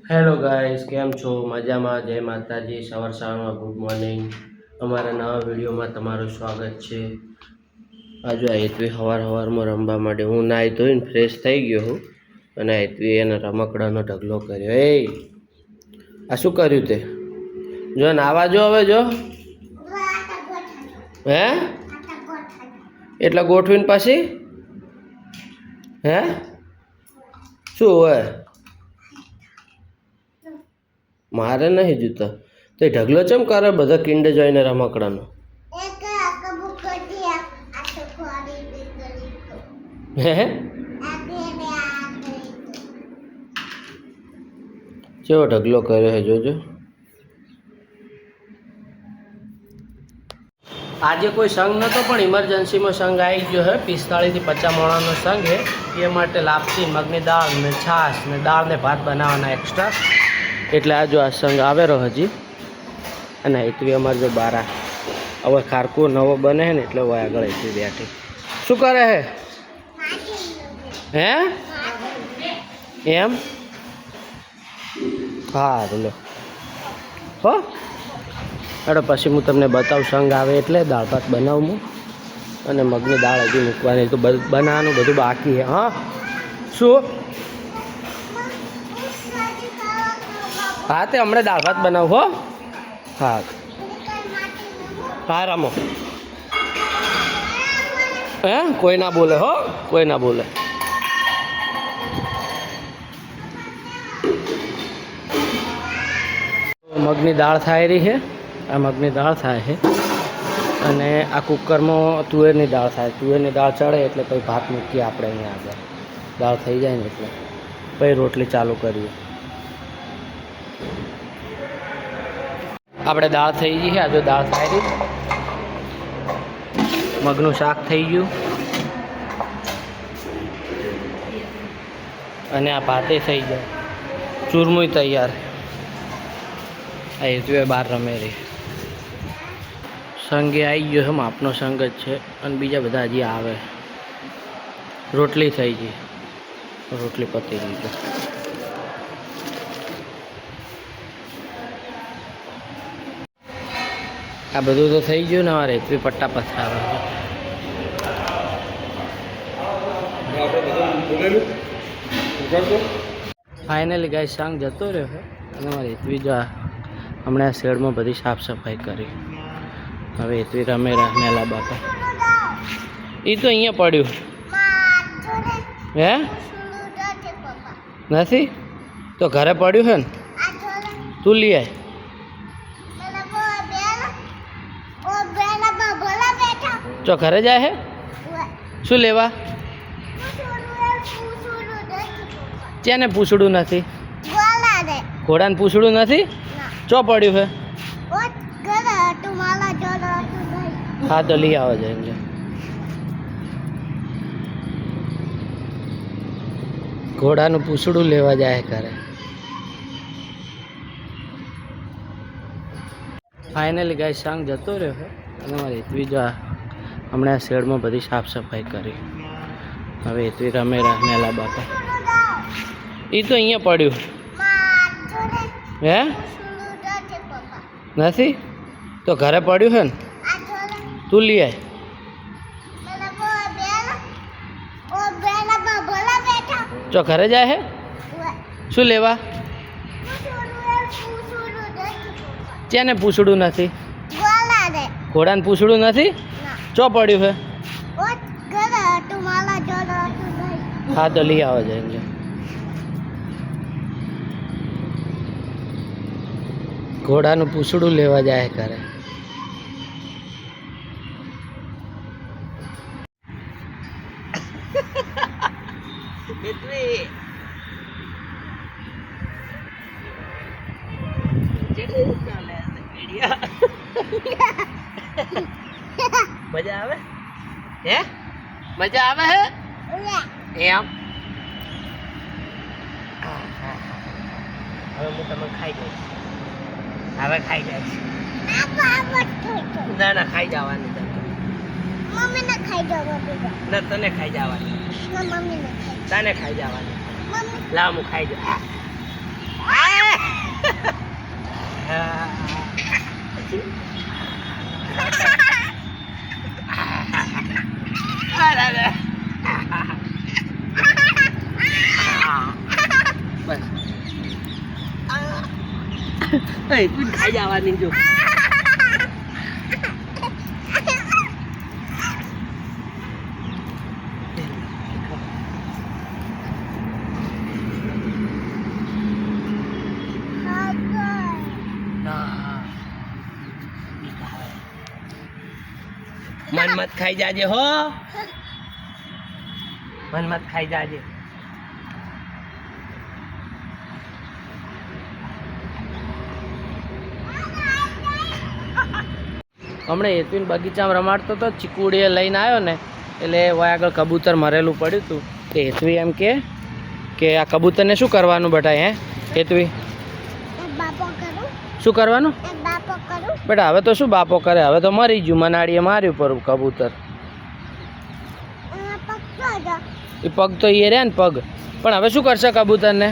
Hello guys, કેમ છો? મજામાં? જય માતાજી. સવારમાં ગુડ મોર્નિંગ. અમારા નવા વિડીયોમાં તમારું સ્વાગત છે. આજે હેતવી સવારમાં રમવા માટે હું નાહી ધોઈને ફ્રેશ થઈ ગયો હું અને હેતવી એને રમકડાનો ઢગલો કર્યો. આ શું કર્યું તે? જો નાવા જો હવે જો હે એટલે ગોઠવીને પછી હે શું હોય? મારે નહીં જોતા તો એ ઢગલો ચમ કરે બધા કિંડે જોઈને રમકડાનો? હે કેવો ઢગલો કર્યો છે જોજો. આજે કોઈ સંઘ નહોતો પણ ઇમરજન્સીમાં સંઘ આવી ગયો છે. 45 થી 50 માણસનો સંઘ છે. એ માટે લાપસી, મગની દાળ ને છાશ ને દાળ ને ભાત બનાવવાના એક્સ્ટ્રા. એટલે આ જો આ સંઘ આવેલો હજી અને હેતવી અમારે જો બારા હવે ખારકું નવો બને છે ને એટલે હવે આગળ હેતવી બેઠી. શું કરે હે એમ? સારું લો હો. અરે પછી હું તમને બતાવું સંઘ આવે એટલે દાળ ભાત બનાવું હું અને મગની દાળ હજી મૂકવાની તો બનાવવાનું બધું બાકી છે. હા શું? હા તે હમણાં દાળ ભાત બનાવું હો. હા હા રમો. હે કોઈ ના બોલે હો, કોઈ ના બોલે. મગની દાળ થાય રહી છે. આ મગની દાળ થાય છે અને આ કુકરમાં તુવેરની દાળ થાય. તુવેરની દાળ ચડે એટલે પછી ભાત મૂકીએ આપણે અહીંયા આગળ. દાળ થઈ જાય ને એટલે પછી રોટલી ચાલુ કરીએ. આપણે દાળ થઈ ગઈ છે. આ જો દાળ થાય રહી, મગનું શાક થઈ ગયું અને આ ભાતે થઈ જાય. ચૂરમું તૈયાર. આ હેતવી બહાર રમે રહી. સંઘે આવી ગયો છે, માપનો સંઘ જ છે અને બીજા બધા હજી આવે. રોટલી થઈ ગઈ, રોટલી પતી ગઈ છે. આ બધું તો થઈ ગયું ને. અમારે હેતવી પટ્ટા પથરાવે છે. ફાઇનલી ગાય સંઘ જતો રહ્યો છે અને અમારે હેતવી જો હમણાં શેડમાં બધી સાફ સફાઈ કરી. હવે હેતવી રમે મેલા બાપા. એ તો અહીંયા પડ્યું હે નથી તો ઘરે પડ્યું છે ને. તું લઈ આય. જો ઘરે જાય હે શું લેવા? ત્યાં ને પૂછડું નથી. ઘોડાને પૂછડું નથી. ચો પડ્યું છે? હા તો લઈ આવો જઈને. ઘોડાનું પૂછડું લેવા જાય ઘરે. ફાઇનલી ગાય સંઘ જતો રહ્યો છે અને મારી હેતવી જો હમણાં શેડમાં બધી સાફ સફાઈ કરી. હવે હેતવી રમે મેલા બાપા. એ તો અહીંયા પડ્યું હે નથી તો ઘરે પડ્યું છે ને. તું લઈ આય. જો ઘરે જાય હે શું લેવા? ત્યાં ને પૂછડું નથી. ઘોડાને પૂછડું નથી. ચો પડ્યું છે? હા તો લઈ આવો જઈને. ઘોડાનું પૂછડું લેવા જાય ઘરે. મજા આવે હે? મજા આવે હે એમ? હવે હું તમે ખાઈ જઈશ. હવે ખાઈ જઈશ. ના ના ખાઈ જવાની. મમ્મી ને ખાઈ જવાની. ના તને ખાઈ જવાની. મમ્મી ને તને ખાઈ જવાની. લાવ હું ખાઈ જાઉં. તું ખાઈ જવાની જો. મન મત ખાઈ જાજે હો, મન મત ખાઈ જાજે. હમણાં હેતુન બગીચામાં રમાડતો હતો, ચીકુડીએ લઈને આવ્યો ને એટલે વય આગળ કબૂતર મરેલું પડ્યું હતું. તે હેતવી એમ કે આ કબૂતરને શું કરવાનું બેટા? હે હેતવી, શું કરવાનું બેટા? હવે તો શું બાપો કરે, હવે તો મરી ગયું, મનાડીએ માર્યું પર કબૂતર. એ પગ તો એ રહ્યા ને પગ, પણ હવે શું કરશે કબૂતરને?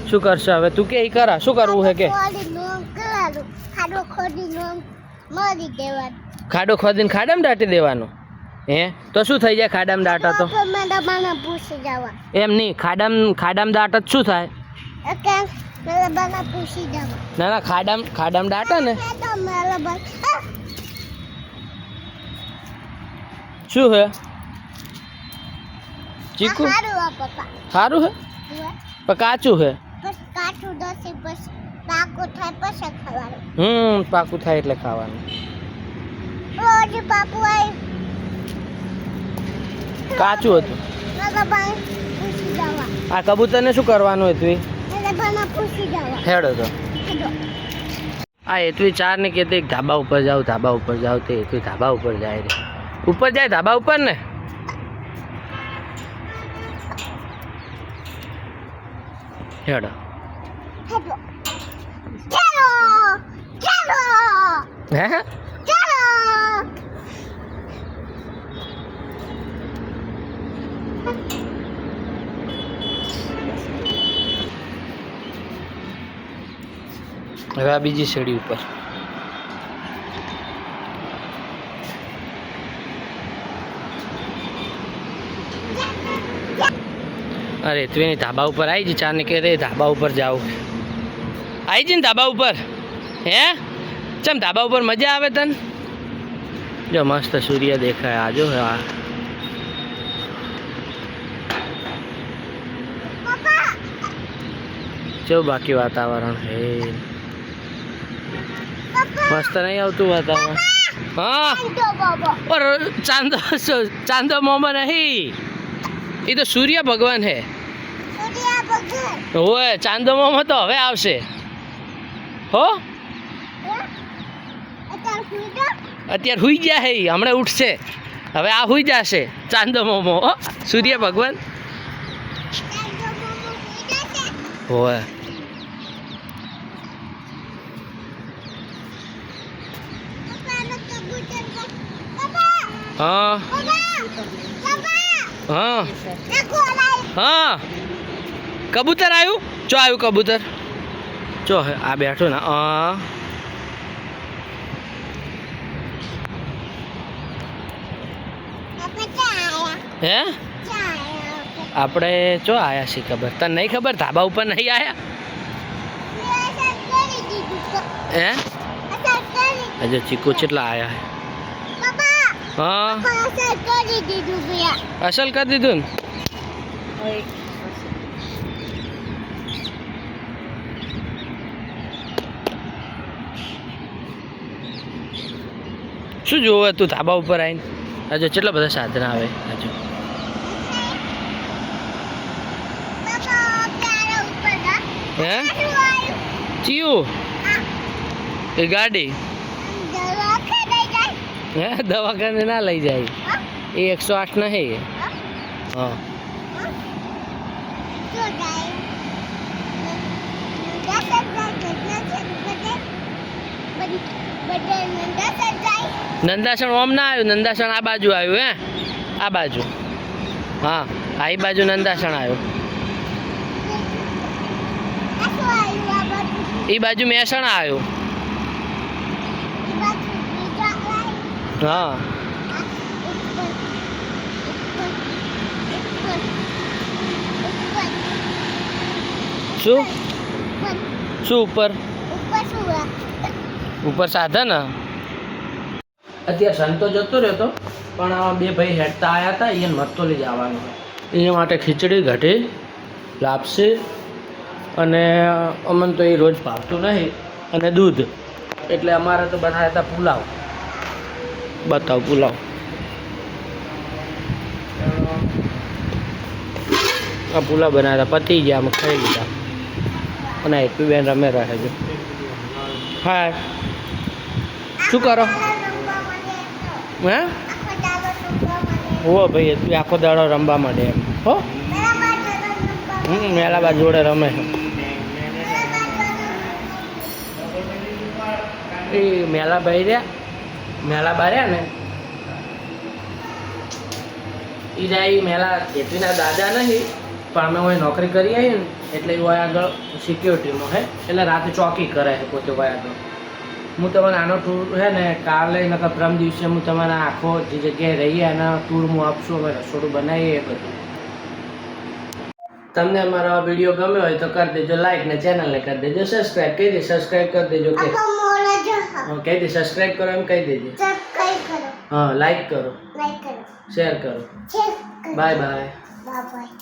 શું કરશે હવે? તું કે એ કરા, શું કરવું હે કે? ખાડો ખોદીને ખાડામાં દાટી દેવાનો. હે તો શું થઈ જાય ખાડામાં દાટા તો? એમ નહીં, ખાડામાં દાટા શું થાય? ના ના, ખાડામાં દાટા ને શું હે? ચીકુ સારું હે પણ કાચું હે. પાકું થાય એટલે ખાવાનું. કાચું હતું. આ કબૂતરને શું કરવાનું હતું? હેડો તો આ હેતવી ચાર ને કહેતી ધાબા ઉપર જાઓ, ધાબા ઉપર જાઓ. તે હેતવી ધાબા ઉપર જાય રે, ઉપર જાય ધાબા ઉપર ને. હેડો હે હવે આ બીજી સીડી ઉપર. અરે તું એની ધાબા ઉપર આવી જી, ચાર ને કે ધાબા ઉપર જાવ. આવી જી ને ધાબા ઉપર. હે ચમ ધાબા ઉપર મજા આવે તને? જો મસ્ત સૂર્ય દેખાય. આજો આ કેવું બાકી વાતાવરણ હે, મસ્ત નહીં આવતું વાતાવરણ? હા પર ચાંદો મોમો નહીં, એ તો સૂર્ય ભગવાન હે. હોય ચાંદો મોમો તો હવે આવશે હો. અત્યારે હુઈ ગયા હે, હમણાં ઉઠશે. હવે આ હુઈ જશે ચાંદો મોમો. સૂર્ય ભગવાન હોય. હા હા હા કબૂતર આવ્યું. ચો આવ્યું કબૂતર? ચો આ બેઠો ને. હે આપણે ચો આયા છીએ ખબર તને નહીં? ખબર ધાબા ઉપર નહીં આયા? હે હજુ ચીકુ કેટલા આયા? હા અસલ કરી દીધું ને. શું જોવે તું ધાબા ઉપર આવીને? હજુ કેટલા બધા સાધન આવે. હજુ હે ચિયું એ ગાડી હે દવાખાને ના લઈ જાય. એ 108 નહીં. હા નંદાસણ ઓમ ના આવ્યું, નંદાસણ આ બાજુ આવ્યું. હે આ બાજુ. હા આ બાજુ નંદાસણ આવ્યું. એ બાજુ મહેસાણા આવ્યું. હા શું શું ઉપર ઉપર સાધન અત્યારે સંતો જતો રહ્યો પણ આ બે ભાઈ હેડતા આવ્યા હતા એને મરતોલી જવાનું એના માટે ખીચડી કઢી લાપસી અને અમને તો એ રોજ ભાવતું નહીં અને દૂધ એટલે અમારે તો બનાવ્યા હતા પુલાવ બતાવ પુલાવ આ પુલાવ બનાવ્યા હતા પતી ગયા અમે ખાઈ લીધા અને એટલું બેન રમે રહે છે હા શું કરો હે હો ભાઈ તું આખો દાડો રમવા માંડે એમ હો મેલાબા જોડે રમે એ મેલાભાઈ મેલાબા રહ્યા ને એ જાય મેલા જેટલીના દાદા નહીં પણ અમે હોય નોકરી કરી આવી ને એટલે એ હોય આગળ સિક્યોરિટીમાં હે એટલે રાતે ચોકી કરે છે પોતે હોય આગળ હું તમને આનો ટૂર છે ને કાલે નકર પ્રમ દિવસે હું તમારા આખો જે જગ્યાએ રહીએ એના ટૂર હું આપશું અમે રસોડું બનાવીએ એ બધું તમને અમારો વિડીયો ગમ્યો હોય તો કરી દેજો લાઈક ને ચેનલને કરી દેજો સબસ્ક્રાઈબ કહી દે સબસ્ક્રાઈબ કરી દેજો કે કહી દે સબસ્ક્રાઈબ કરો એમ કહી દેજો હા લાઈક કરો શેર કરો બાય બાય